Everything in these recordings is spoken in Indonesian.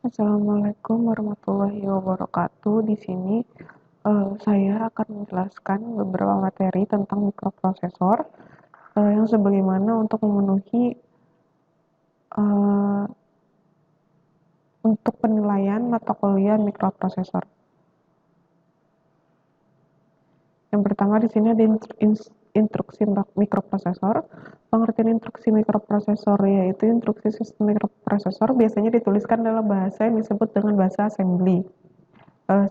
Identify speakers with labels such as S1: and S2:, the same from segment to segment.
S1: Assalamualaikum warahmatullahi wabarakatuh. Di sini saya akan menjelaskan beberapa materi tentang mikroprosesor yang sebagaimana untuk memenuhi uh, untuk penilaian mata kuliah mikroprosesor. Yang pertama di sini ada instruksi mikroprosesor. Pengertian instruksi mikroprosesor yaitu instruksi sistem mikroprosesor biasanya dituliskan dalam bahasa yang disebut dengan bahasa assembly.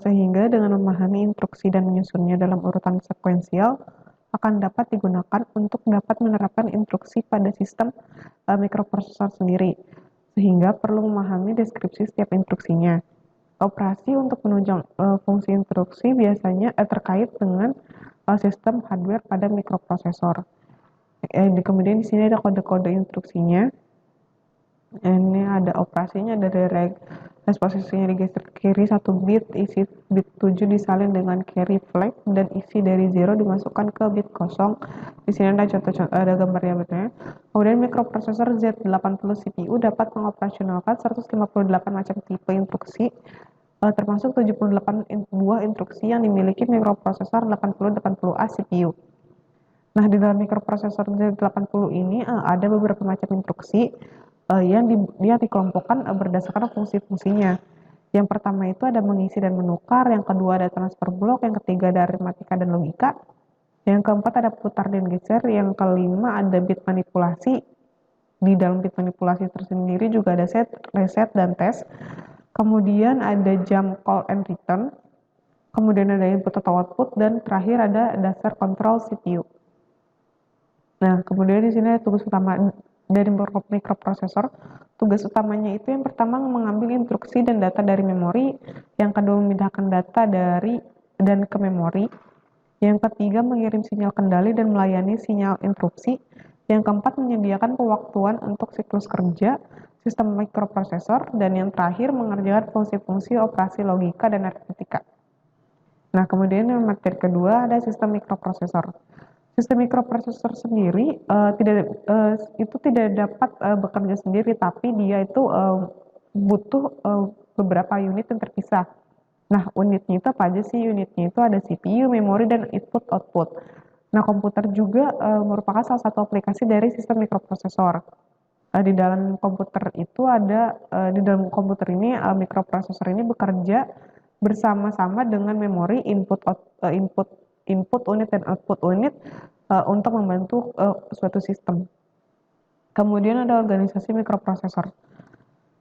S1: Sehingga dengan memahami instruksi dan menyusunnya dalam urutan sekuensial akan dapat digunakan untuk dapat menerapkan instruksi pada sistem mikroprosesor sendiri, sehingga perlu memahami deskripsi setiap instruksinya. Operasi untuk menunjang fungsi instruksi biasanya terkait dengan sistem hardware pada mikroprosesor. Kemudian di sini ada kode-kode instruksinya. Ini ada operasinya, dari posisinya digeser ke kiri 1 bit, isi bit 7 disalin dengan carry flag, dan isi dari 0 dimasukkan ke bit kosong. Di sini ada contoh, ada gambarnya betulnya. Kemudian mikroprosesor Z80 CPU dapat mengoperasionalkan 158 macam tipe instruksi, termasuk 78 buah instruksi yang dimiliki mikroprosesor 8080A CPU. Nah, di dalam mikroprosesor Z80 ini ada beberapa macam instruksi yang dia dikelompokkan berdasarkan fungsi-fungsinya. Yang pertama itu ada mengisi dan menukar, yang kedua ada transfer blok, yang ketiga ada aritmatika dan logika, yang keempat ada putar dan geser, yang kelima ada bit manipulasi. Di dalam bit manipulasi tersendiri juga ada set, reset, dan tes. Kemudian ada jump, call, and return. Kemudian ada input atau output, dan terakhir ada dasar kontrol CPU. Nah, kemudian di sini ada tugas utama dari mikroprosesor. Tugas utamanya itu yang pertama mengambil instruksi dan data dari memori, yang kedua memindahkan data dari dan ke memori, yang ketiga mengirim sinyal kendali dan melayani sinyal interupsi, yang keempat menyediakan pewaktuan untuk siklus kerja sistem mikroprosesor, dan yang terakhir mengerjakan fungsi-fungsi operasi logika dan aritmatika. Nah, kemudian yang materi kedua ada sistem mikroprosesor. Sistem mikroprosesor sendiri itu tidak dapat bekerja sendiri, tapi dia itu butuh beberapa unit yang terpisah. Nah, unitnya itu apa aja sih? Unitnya itu ada CPU, memori, dan input/output. Nah, komputer juga merupakan salah satu aplikasi dari sistem mikroprosesor. Di dalam komputer itu di dalam komputer ini mikroprosesor ini bekerja bersama-sama dengan memori, input unit dan output unit untuk membantu suatu sistem. Kemudian ada organisasi mikroprosesor.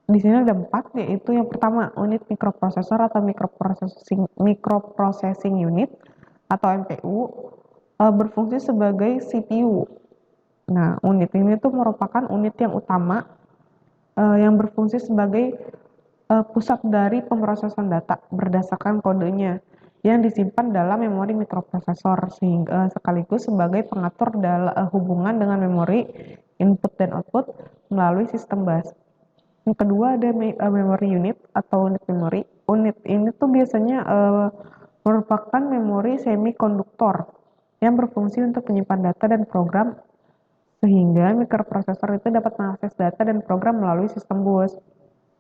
S1: Di sini ada 4, yaitu yang pertama unit mikroprosesor atau microprocessing unit atau MPU berfungsi sebagai CPU. Nah, unit ini tuh merupakan unit yang utama yang berfungsi sebagai pusat dari pemrosesan data berdasarkan kodenya yang disimpan dalam memori mikroprosesor, sehingga sekaligus sebagai pengatur hubungan dengan memori, input dan output melalui sistem bus. Yang kedua ada memory unit atau unit memori. Unit ini tuh biasanya merupakan memori semikonduktor yang berfungsi untuk menyimpan data dan program, sehingga mikroprosesor itu dapat mengakses data dan program melalui sistem bus.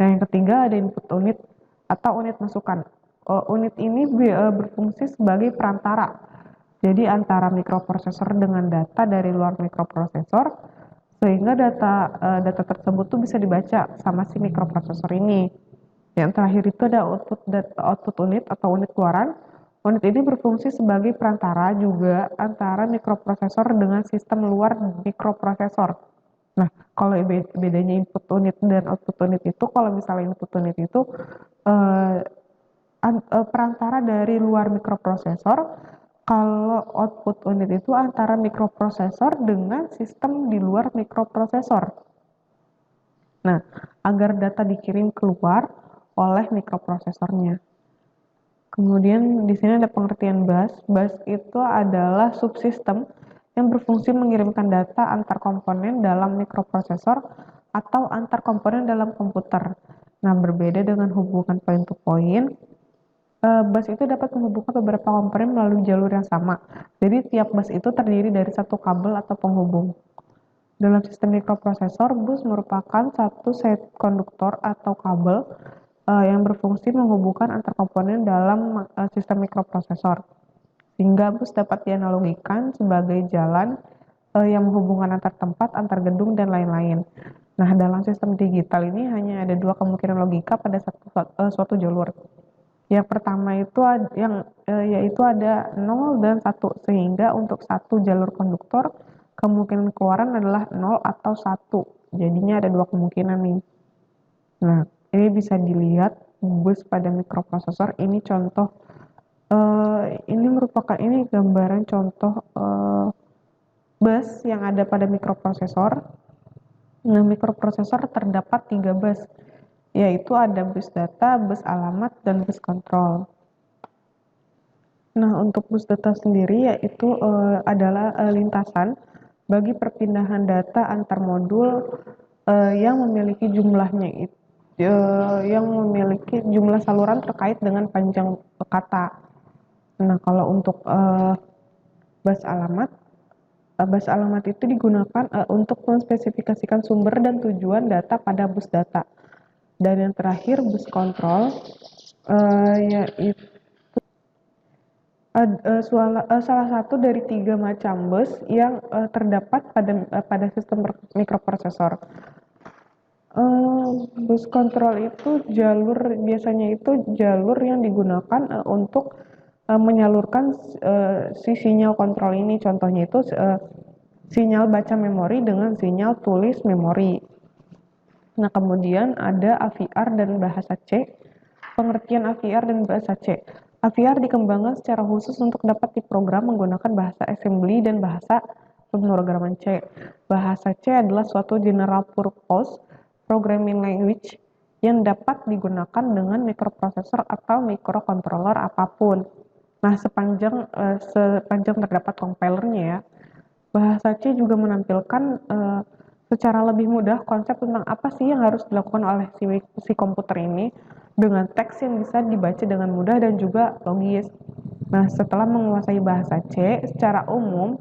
S1: Nah, yang ketiga ada input unit atau unit masukan. Unit ini berfungsi sebagai perantara. Jadi antara mikroprosesor dengan data dari luar mikroprosesor, sehingga data tersebut tuh bisa dibaca sama si mikroprosesor ini. Yang terakhir itu ada output unit atau unit keluaran. Unit ini berfungsi sebagai perantara juga antara mikroprosesor dengan sistem luar mikroprosesor. Nah, kalau bedanya input unit dan output unit itu, kalau misalnya input unit itu perantara dari luar mikroprosesor, kalau output unit itu antara mikroprosesor dengan sistem di luar mikroprosesor. Nah, agar data dikirim keluar oleh mikroprosesornya. Kemudian di sini ada pengertian bus. Bus itu adalah subsistem yang berfungsi mengirimkan data antar komponen dalam mikroprosesor atau antar komponen dalam komputer. Nah, berbeda dengan hubungan point to point, bus itu dapat menghubungkan beberapa komponen melalui jalur yang sama. Jadi tiap bus itu terdiri dari satu kabel atau penghubung. Dalam sistem mikroprosesor, bus merupakan satu set konduktor atau kabel yang berfungsi menghubungkan antar komponen dalam sistem mikroprosesor. Sehingga bus dapat dianalogikan sebagai jalan yang menghubungkan antar tempat, antar gedung, dan lain-lain. Nah, dalam sistem digital ini hanya ada dua kemungkinan logika pada suatu jalur. Yang pertama itu yaitu ada 0 dan 1, sehingga untuk satu jalur konduktor kemungkinan keluaran adalah 0 atau 1. Jadinya ada dua kemungkinan nih. Nah, ini bisa dilihat bus pada mikroprosesor. Ini contoh, ini gambaran contoh bus yang ada pada mikroprosesor. Nah, mikroprosesor terdapat 3 bus, yaitu ada bus data, bus alamat, dan bus kontrol. Nah, untuk bus data sendiri yaitu adalah lintasan bagi perpindahan data antar modul yang memiliki jumlah saluran terkait dengan panjang kata. Nah, kalau untuk bus alamat itu digunakan untuk menspesifikasikan sumber dan tujuan data pada bus data. Dan yang terakhir bus kontrol yaitu salah satu dari 3 macam bus yang terdapat pada sistem mikroprosesor. Bus kontrol itu biasanya itu jalur yang digunakan untuk menyalurkan si sinyal kontrol ini. Contohnya itu sinyal baca memori dengan sinyal tulis memori. Nah, kemudian ada AVR dan bahasa C. Pengertian AVR dan bahasa C. AVR dikembangkan secara khusus untuk dapat diprogram menggunakan bahasa assembly dan bahasa pemrograman C. Bahasa C adalah suatu general purpose programming language yang dapat digunakan dengan mikroprosesor atau microcontroller apapun. Nah, sepanjang terdapat compilernya ya. Bahasa C juga menampilkan secara lebih mudah konsep tentang apa sih yang harus dilakukan oleh si komputer ini dengan teks yang bisa dibaca dengan mudah dan juga logis. Nah, setelah menguasai bahasa C, secara umum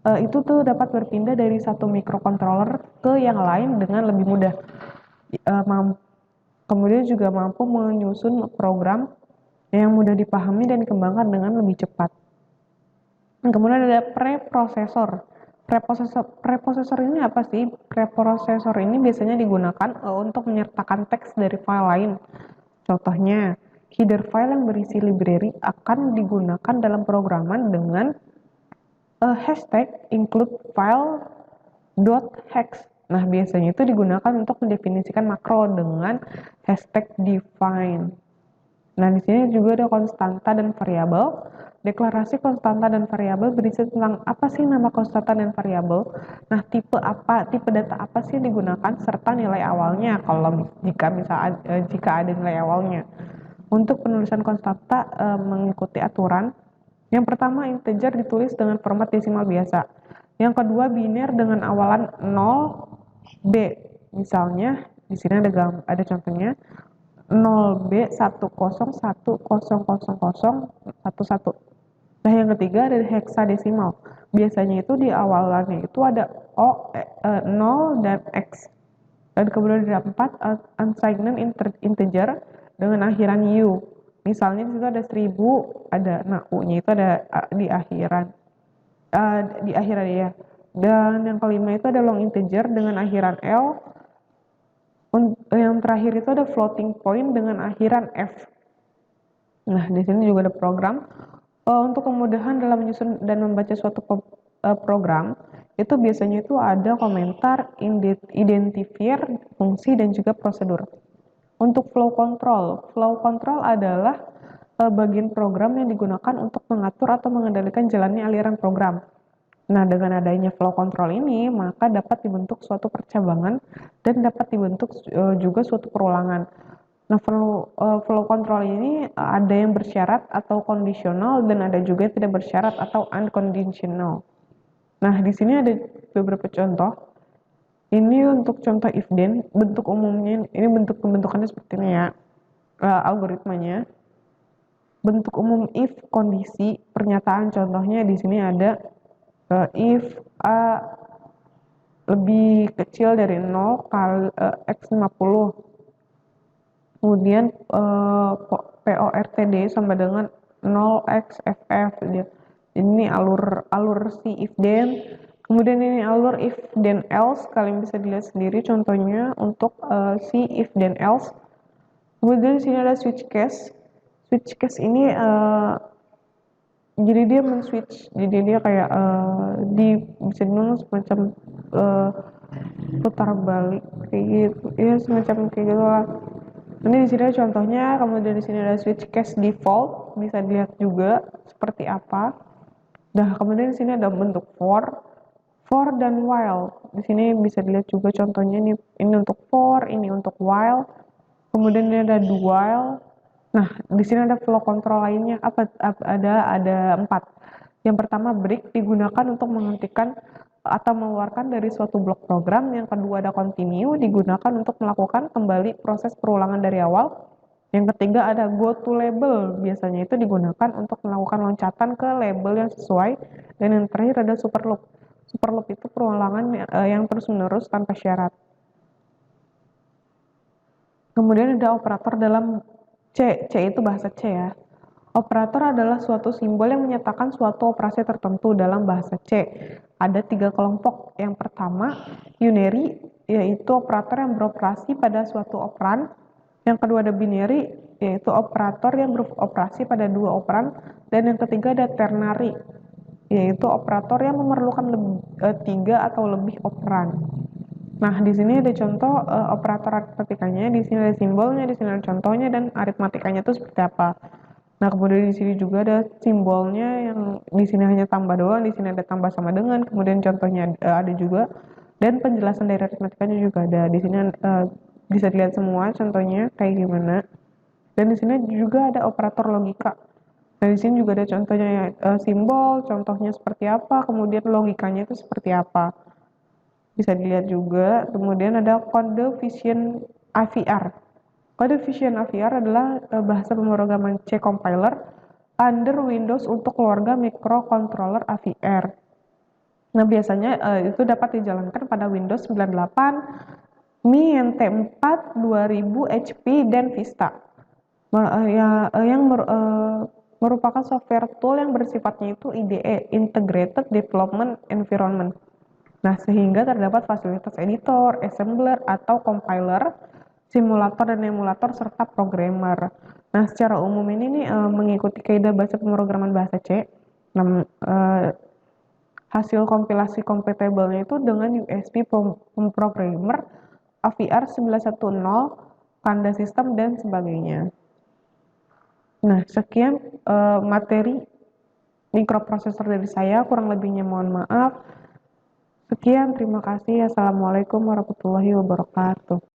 S1: itu tuh dapat berpindah dari satu microcontroller ke yang lain dengan lebih mudah. Kemudian juga mampu menyusun program yang mudah dipahami dan dikembangkan dengan lebih cepat. Kemudian ada preprosesor. Preprosesor ini apa sih? Preprosesor ini biasanya digunakan untuk menyertakan teks dari file lain. Contohnya, header file yang berisi library akan digunakan dalam programan dengan hashtag include file.hex. Nah, biasanya itu digunakan untuk mendefinisikan makro dengan hashtag define. Nah, di sini juga ada konstanta dan variabel. Deklarasi konstanta dan variabel berisi tentang apa sih nama konstanta dan variabel. Nah, tipe data apa sih yang digunakan serta nilai awalnya kalau jika ada nilai awalnya. Untuk penulisan konstanta mengikuti aturan. Yang pertama, integer ditulis dengan format desimal biasa. Yang kedua, biner dengan awalan 0B. Misalnya, di sini ada contohnya 0B 10100011. Nah, yang ketiga ada heksadesimal. Biasanya itu di awalannya itu ada 0 dan X. Dan kemudian ada 4 unsigned integer dengan akhiran U. Misalnya di situ ada 1000, nah U-nya itu ada di akhiran ya. Dan yang kelima itu ada long integer dengan akhiran L. Yang terakhir itu ada floating point dengan akhiran F. Nah, di sini juga ada program untuk kemudahan dalam menyusun dan membaca suatu program. Itu biasanya itu ada komentar, identifier, fungsi, dan juga prosedur. Untuk flow control adalah bagian program yang digunakan untuk mengatur atau mengendalikan jalannya aliran program. Nah, dengan adanya flow control ini, maka dapat dibentuk suatu percabangan dan dapat dibentuk juga suatu perulangan. Nah, flow control ini ada yang bersyarat atau kondisional dan ada juga yang tidak bersyarat atau unconditional. Nah, di sini ada beberapa contoh. Ini untuk contoh if then, bentuk umumnya, ini bentuk pembentukannya seperti ini ya, algoritmanya. Bentuk umum if kondisi pernyataan contohnya di sini ada if A lebih kecil dari 0 kali X 50. Kemudian PORTD sama dengan 0xFF dia. Ini alur si if then. Kemudian ini alur if then else, kalian bisa dilihat sendiri contohnya untuk si if then else. Kemudian di sini ada switch case. Switch case ini jadi dia men-switch, jadi dia kayak bisa dibilang semacam uh, putar balik kayak gitu, ya semacam kayak gitu lah. Ini di sini contohnya, kemudian di sini ada switch case default, bisa dilihat juga seperti apa. Nah, kemudian di sini ada bentuk for dan while. Di sini bisa dilihat juga contohnya, ini untuk for, ini untuk while. Kemudian ini ada do while. Nah, di sini ada flow control lainnya. Ada 4. Yang pertama, break digunakan untuk menghentikan atau mengeluarkan dari suatu blok program. Yang kedua, ada continue digunakan untuk melakukan kembali proses perulangan dari awal. Yang ketiga, ada go to label. Biasanya itu digunakan untuk melakukan loncatan ke label yang sesuai. Dan yang terakhir ada super loop. Super loop itu perulangan yang terus-menerus tanpa syarat. Kemudian ada operator dalam C itu bahasa C ya. Operator adalah suatu simbol yang menyatakan suatu operasi tertentu dalam bahasa C. Ada 3 kelompok. Yang pertama, unary, yaitu operator yang beroperasi pada suatu operan. Yang kedua ada binary, yaitu operator yang beroperasi pada 2 operan. Dan yang ketiga ada ternary, yaitu operator yang memerlukan 3 atau lebih operan. Nah, di sini ada contoh operator aritmatikanya, di sini ada simbolnya, di sini ada contohnya, dan aritmatikanya itu seperti apa. Nah, kemudian di sini juga ada simbolnya yang di sini hanya tambah doang, di sini ada tambah sama dengan, kemudian contohnya ada juga, dan penjelasan dari aritmatikanya juga ada. Di sini bisa dilihat semua contohnya kayak gimana. Dan di sini juga ada operator logika. Nah, di sini juga ada contohnya simbol, contohnya seperti apa, kemudian logikanya itu seperti apa. Bisa dilihat juga. Kemudian ada kode Vision AVR. Kode Vision AVR adalah bahasa pemrograman C compiler under Windows untuk keluarga microcontroller AVR. Nah, biasanya itu dapat dijalankan pada Windows 98, Mi NT4, 2000, HP, dan Vista. Yang merupakan software tool yang bersifatnya itu IDE, Integrated Development Environment. Nah, sehingga terdapat fasilitas editor, assembler, atau compiler, simulator dan emulator, serta programmer. Nah, secara umum ini nih, mengikuti kaidah bahasa pemrograman bahasa C. Nah, hasil kompilasi kompatibelnya itu dengan USB programmer, AVR 910, tanda sistem, dan sebagainya. Nah, sekian materi mikroprosesor dari saya, kurang lebihnya mohon maaf. Sekian, terima kasih. Assalamualaikum warahmatullahi wabarakatuh.